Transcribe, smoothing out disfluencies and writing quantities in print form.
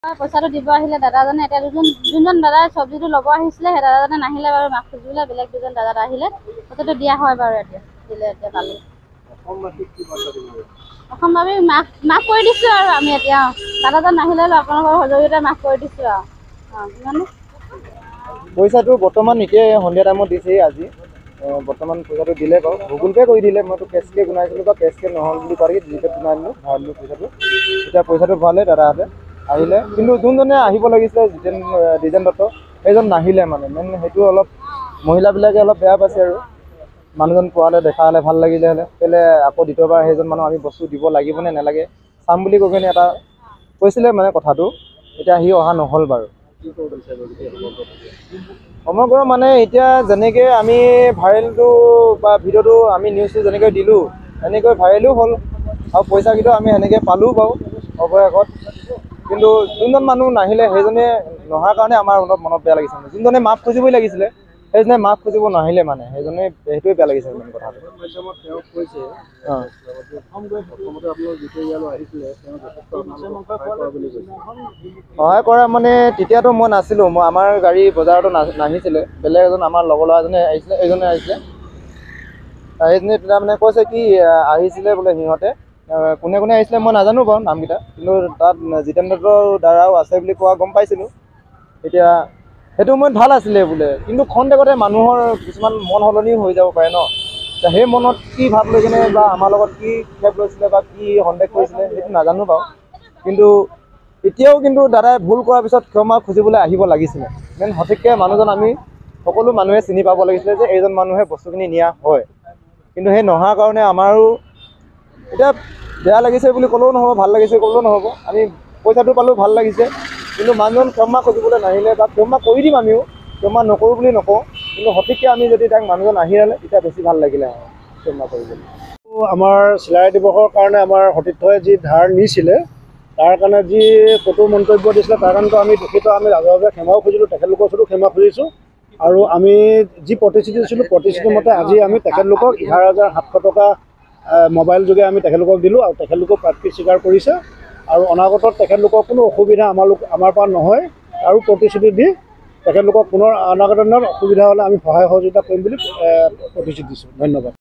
পইচাটো দিব আহিলে দাদাজনে এতিয়া যোনজন দাদাই চব্জিটো ল'ব আহিছিলে সেই দাদাজনে নাহিলে বাৰু মাক খুজিবলৈ বেলেগ দুজন দাদা আহিলে পইচাটো দিয়া হয় বাৰু এতিয়া দিলে এতিয়া পালোঁ অসমবাসী মাফ কৰি দিছোঁ আৰু আমি এতিয়া দাদাজন নাহিলে আপোনালোকৰ সহযোগিতা মাফ কৰি দিছোঁ আৰু কিমানে পইচাটো বৰ্তমান এতিয়া সন্ধিয়া টাইমত দিছে আজি বৰ্তমান পইচাটো দিলে বাৰু গুগল পে' কৰি দিলে মইতো কেছকে গুনাইছিলোঁ বা কেছকে নহ'ল বুলি পাৰি জিপেত গুনাই দিলোঁ ভৰাই দিলোঁ পইচাটো এতিয়া পইচাটো ভৰালে দাদাহঁতে আহিলে কিন্তু যোনজনে আহিব লাগিছিলে দ্বিজেন দত্ত সেইজন নাহিলে মানে মেইন সেইটো অলপ মহিলাবিলাকে অলপ বেয়া পাইছে আৰু মানুহজন পোৱালে দেখা হ'লে ভাল লাগিলে হ'লে কেলৈ আকৌ দ্বিতীয়বাৰ সেইজন মানুহ আমি বস্তু দিব লাগিবনে নালাগে চাম বুলি কৈ কিনে এটা কৈছিলে মানে কথাটো এতিয়া আহি অহা নহ'ল বাৰু সমগ্ৰ মানে এতিয়া যেনেকৈ আমি ভাইৰেলটো বা ভিডিঅ'টো আমি নিউজটো যেনেকৈ দিলোঁ এনেকৈ ভাইৰেলো হ'ল আৰু পইচাকেইটা আমি সেনেকৈ পালোঁ বাৰু অৱশেষত কিন্তু যোনজন মানুহ নাহিলে সেইজনে নহাৰ কাৰণে আমাৰ অলপ মনত বেয়া লাগিছে যোনজনে মাফ খুজিবই লাগিছিলে সেইজনে মাফ খুজিব নাহিলে মানে সেইজনে সেইটোৱে বেয়া লাগিছে মানে কথাটো সহায় কৰা মানে তেতিয়াতো মই নাছিলোঁ মই আমাৰ গাড়ী বজাৰতো নাহিছিলে বেলেগ এজন আমাৰ লগৰ ল'ৰাজনে আহিছিলে এইজনে আহিছিলে সেইজনে তেতিয়া মানে কৈছে কি আহিছিলে বোলে সিহঁতে কোনে কোনে আহিছিলে মই নাজানো বাৰু নামকেইটা কিন্তু তাত জিতেন দত্তৰ দ্বাৰাও আছে বুলি কোৱা গম পাইছিলোঁ এতিয়া সেইটো সময়ত ভাল আছিলে বোলে কিন্তু খন্তেকতে মানুহৰ কিছুমান মন সলনি হৈ যাব পাৰে ন সেই মনত কি ভাৱ লৈ কিনে বা আমাৰ লগত কি খেপ লৈছিলে বা কি সন্দেহ কৰিছিলে সেইটো নাজানো বাৰু কিন্তু এতিয়াও কিন্তু দাদাই ভুল কৰাৰ পিছত ক্ষমা খুজিবলৈ আহিব লাগিছিলে মেইন সঠিককৈ মানুহজন আমি সকলো মানুহে চিনি পাব লাগিছিলে যে এইজন মানুহে বস্তুখিনি নিয়া হয় কিন্তু সেই নহাৰ কাৰণে আমাৰো এতিয়া বেয়া লাগিছে বুলি ক'লেও নহ'ব ভাল লাগিছে ক'লেও নহ'ব আমি পইচাটো পালেও ভাল লাগিছে কিন্তু মানুহজন ক্ষমা খুজিবলৈ নাহিলে বা ক্ষমা কৰি দিম আমিও ক্ষমা নকৰোঁ বুলি নকওঁ কিন্তু সঠিককৈ আমি যদি তাক মানুহজন আহি আহিলে তেতিয়া বেছি ভাল লাগিলে ক্ষমা কৰিবলৈ আমাৰ চিলাই দিৱসৰ কাৰণে আমাৰ সতীৰ্থই যি ধাৰ নিছিলে তাৰ কাৰণে যি কটু মন্তব্য দিছিলে তাৰ কাৰণেতো আমি দুখিত আমি ৰাজহুৱাভাৱে ক্ষমাও খুজিলোঁ তেখেতলোকৰ ওচৰতো ক্ষমা খুজিছোঁ আৰু আমি যি প্ৰতিশ্ৰুতি দিছিলোঁ প্ৰতিশ্ৰুতি মতে আজি আমি তেখেতলোকক 11,700 টকা মোবাইল যোগে আমি তেখেতলোকক দিলোঁ আৰু তেখেতলোকক প্ৰাপ্তি স্বীকাৰ কৰিছে আৰু অনাগতত তেখেতলোকৰ কোনো অসুবিধা আমাৰ পৰা নহয় আৰু প্ৰতিশ্ৰুতি দি তেখেতলোকক পুনৰ অনাগত দিনত অসুবিধা হ'লে আমি সহায় সহযোগিতা কৰিম বুলি প্ৰতিশ্ৰুতি দিছোঁ ধন্যবাদ